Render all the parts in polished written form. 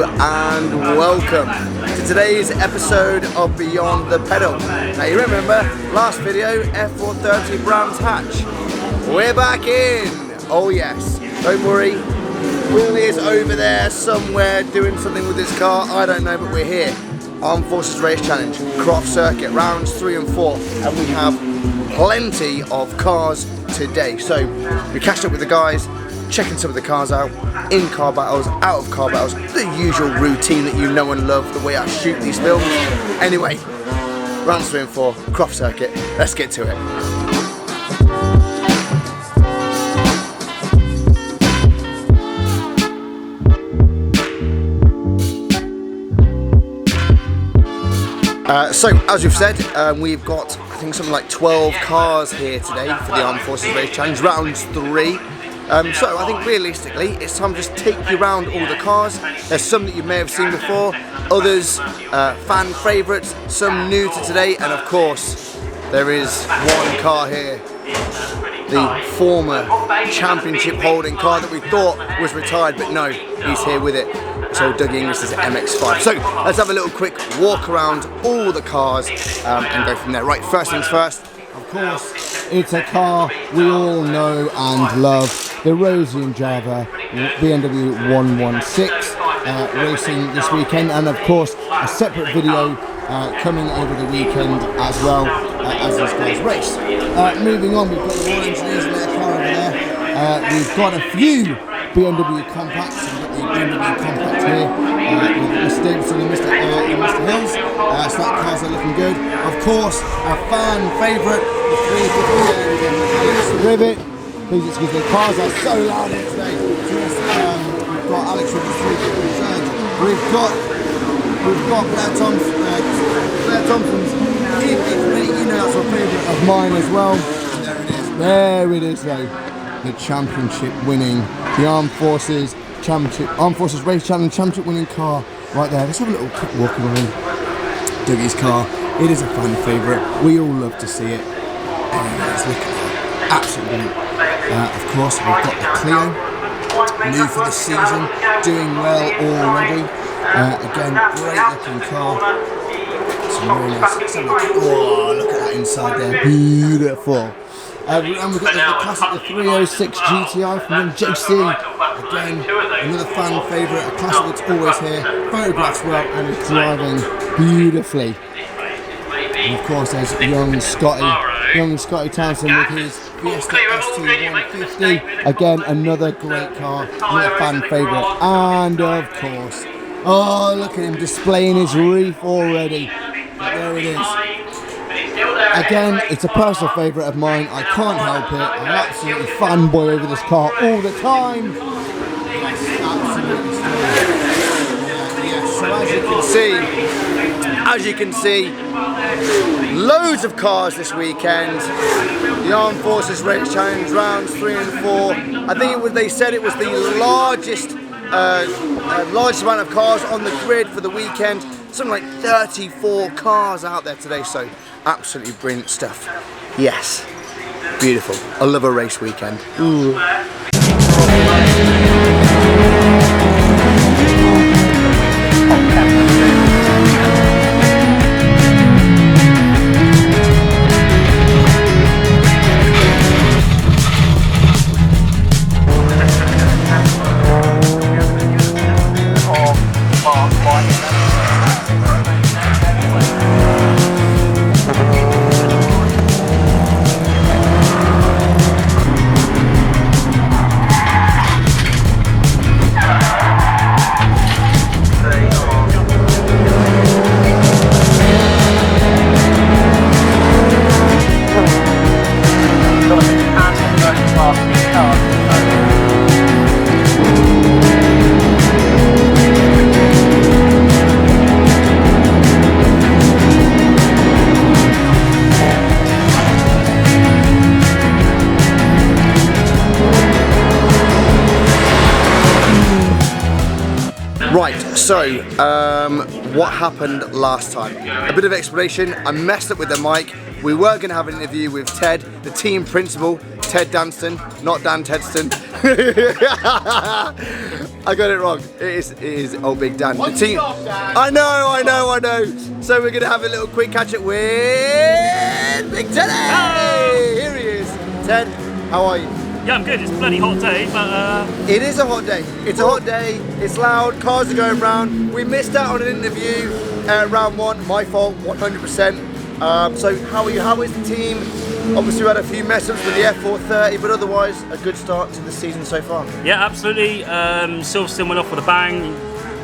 Hello and welcome to today's episode of Beyond the Pedal. Now you remember last video, F430 Brands Hatch. We're back in. Oh yes, don't worry. Willie is over there somewhere doing something with his car. I don't know, but we're here. Armed Forces Race Challenge, Croft Circuit, rounds 3 and 4, and we have plenty of cars today. So we catched up with the guys, checking some of the cars out, in car battles, out of car battles, the usual routine that you know and love, the way I shoot these films. Anyway, rounds 3 and 4, Croft Circuit, let's get to it. So, as we've said, we've got, I think, something like 12 cars here today for the Armed Forces Race Challenge, rounds 3. So, I think realistically, it's time to just take you around all the cars. There's some that you may have seen before, others fan favourites, some new to today, and of course, there is one car here, the former championship holding car that we thought was retired, but no, he's here with it. So Doug Inglis's MX-5. So let's have a little quick walk around all the cars and go from there. Right, first things first, of course, it's a car we all know and love, the Rosie and Java BMW 116 racing this weekend, and of course a separate video coming over the weekend as well as these guys race. Moving on, we've got the Royal Engineers in their car over there. We've got a few BMW compacts. We've got the BMW compact here with Mr. Davidson and Mr. Hills. So that cars are looking good. Of course, a fan favourite, the 350 Rivet. Please excuse me, cars are so loud here today. We've got Alex Rivet's 350. We've got Blair Thompson's EP3. You know that's a favourite of mine as well. There it is though. The championship winning, the Armed Forces Race Challenge championship winning car right there. Let's have a little quick walk around Dougie's car. It is a fan favourite. We all love to see it. Let's look at that. Absolutely. Of course, we've got the Clio, new for the season, doing well already. Again, great looking car. It's really nice. Oh, look at that inside there. Beautiful. And we've got the classic, the 306 GTI from young JC. Again, another fan favourite, a classic that's always here, photographs well and is driving beautifully. And of course there's young Scotty Townsend with his Fiesta ST 150. Again, another great car, another fan favourite. And of course, oh look at him displaying his reef already. But there it is. Again, it's a personal favourite of mine. I can't help it. I'm absolutely fanboy over this car all the time. Yes, absolutely. Yes. So as you can see, loads of cars this weekend. The Armed Forces Race Challenge rounds 3 and 4. I think they said it was the largest amount of cars on the grid for the weekend. Something like 34 cars out there today, so absolutely brilliant stuff. Yes, beautiful. I love a race weekend. Ooh. Right, so what happened last time? A bit of explanation. I messed up with the mic. We were going to have an interview with Ted, the team principal, Ted Danston, not Dan Tedston. I got it wrong. It is old Big Dan. The team. I know. So we're gonna have a little quick catch up with Big Ted. Hey, here he is. Ted, how are you? Yeah, I'm good. It's a bloody hot day, but It is a hot day. It's a hot day. It's loud. Cars are going round. We missed out on an interview at round 1. My fault, 100%. So how are you? How is the team? Obviously, we had a few mess-ups with the F430, but otherwise, a good start to the season so far. yeah, absolutely. Silverstone went off with a bang.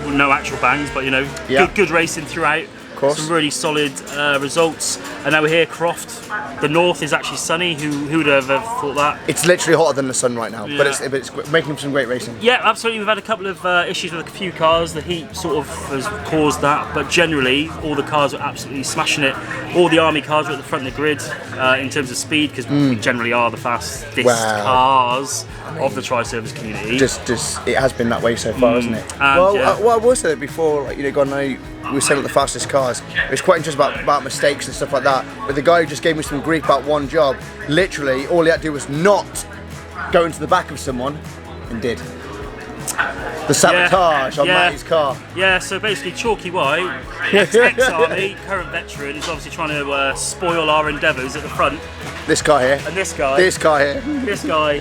Well, no actual bangs, but you know, Yeah. good racing throughout. Of course. Some really solid results. And now we're here, Croft. The north is actually sunny. Who would have ever thought that? It's literally hotter than the sun right now, Yeah. but it's making some great racing. Yeah, absolutely. We've had a couple of issues with a few cars. The heat sort of has caused that, but generally all the cars are absolutely smashing it. All the army cars are at the front of the grid in terms of speed, because we generally are the fastest cars of the tri-service community. Just it has been that way so far, hasn't it? And, Well, yeah. I will say that before, like, you know, God, we were saying the fastest cars. It's quite interesting about mistakes and stuff like that. But the guy who just gave me some grief about one job, literally all he had to do was not go into the back of someone, and did. The sabotage on Matty's car. Yeah, so basically Chalky White, ex-army, current veteran, is obviously trying to spoil our endeavours at the front. This car here. And this guy. This car here. This guy,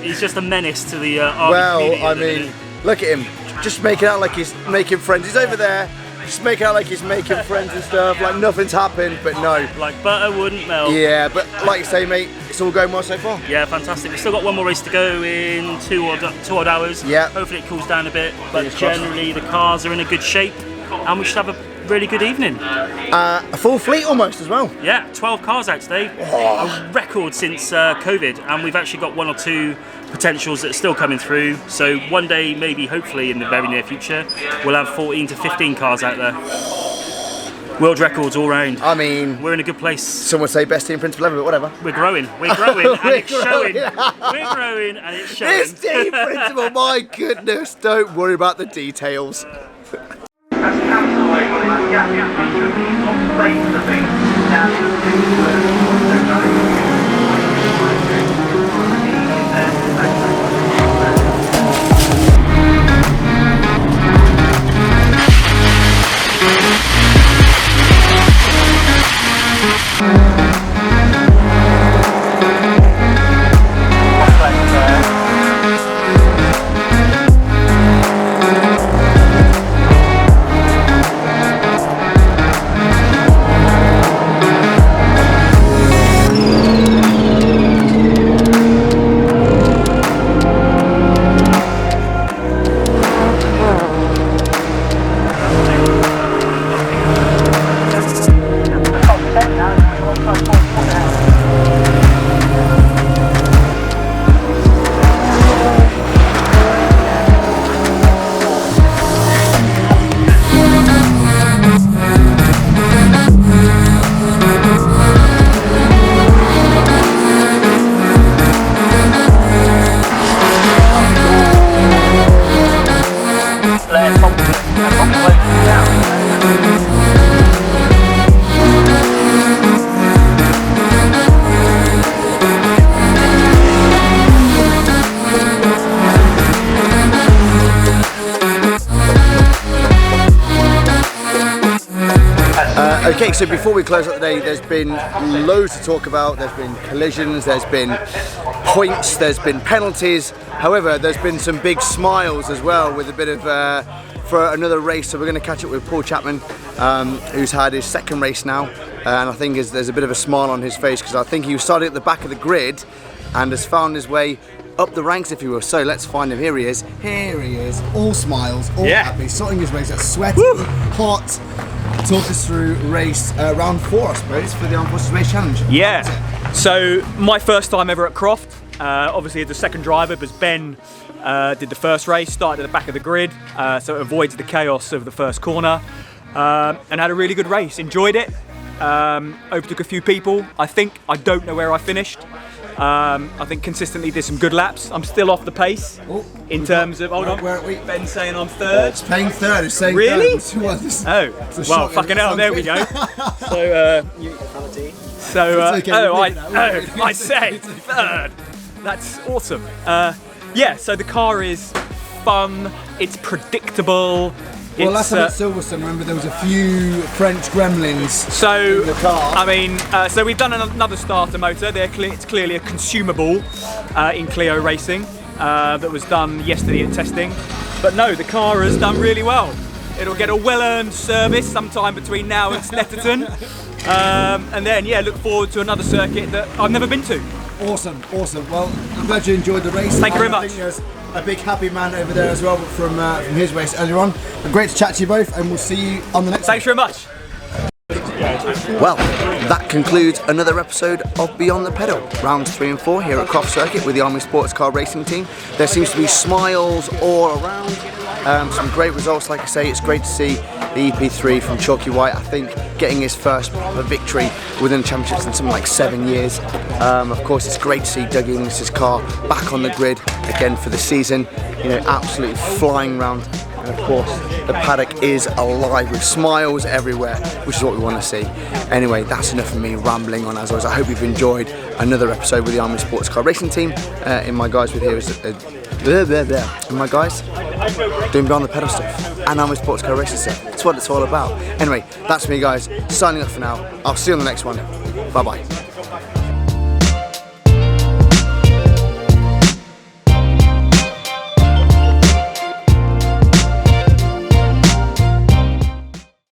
he's just a menace to the army community. Well, I mean, look at him. Just making out like he's making friends. He's over there, just making out like he's making friends and stuff, like nothing's happened, but no. Like butter wouldn't melt. Yeah, but like you say, mate, it's all going well so far. Yeah, fantastic. We've still got one more race to go in two odd hours. Yeah. Hopefully it cools down a bit, but Fingers crossed. generally the cars are in a good shape, and we should have a really good evening. A full fleet almost as well. Yeah, 12 cars out today. A record since COVID, and we've actually got one or two potentials that are still coming through. So one day, maybe, hopefully in the very near future, we'll have 14 to 15 cars out there. World records all round. I mean, We're in a good place. some would say best team principal ever, but whatever. We're growing, and it's showing. We're growing, and it's showing. This team principal, my goodness, don't worry about the details. Okay, so before we close up the day, there's been loads to talk about. There's been collisions, there's been points, there's been penalties. However, there's been some big smiles as well with a bit of for another race. So we're going to catch up with Paul Chapman, who's had his second race now, and I think there's a bit of a smile on his face because I think he started at the back of the grid and has found his way up the ranks, if you will. So let's find him. Here he is. Here he is. All smiles, all happy, sorting his race out, sweaty, hot. Talk us through race round 4, I suppose, for the Armed Forces Race Challenge. Yeah. So my first time ever at Croft. Obviously as the second driver, because Ben did the first race, started at the back of the grid, so it avoids the chaos of the first corner, and had a really good race. Enjoyed it. Overtook a few people. I don't know where I finished. I think consistently did some good laps. I'm still off the pace in terms of. Hold on. Where are we? Ben saying I'm third. It's playing third. It's saying really? Third. Oh, well, fucking hell. There we go. So, okay, I said third. That's awesome. Yeah, so the car is fun, it's predictable. Well, it's, last time at Silverstone, remember there was a few French gremlins in the car. I mean, so we've done another starter motor. It's clearly a consumable in Clio Racing that was done yesterday at testing. But no, the car has done really well. It'll get a well-earned service sometime between now and Snetterton. And then, yeah, look forward to another circuit that I've never been to. Awesome. Well, I'm glad you enjoyed the race. Thank you very I much. think there's a big happy man over there as well from his race earlier on. Great to chat to you both, and we'll see you on the next Thanks very much. Well, that concludes another episode of Beyond the Pedal, rounds 3 and 4 here at Croft Circuit with the Army Sports Car Racing team. There seems to be smiles all around, some great results. Like I say, it's great to see the EP3 from Chalky White, I think, getting his first proper victory within the championships in something like 7 years. Of course, it's great to see Doug Inglis's car back on the grid again for the season, you know, absolutely flying around. And of course, the paddock is alive with smiles everywhere, which is what we want to see. Anyway, that's enough of me rambling on as always. I hope you've enjoyed another episode with the Army Sports Car Racing team. In my guys with here is and my guys doing Beyond the Pedal stuff and Army Sports Car Racing stuff. That's what it's all about. Anyway, that's me, guys. Signing off for now. I'll see you on the next one. Bye bye.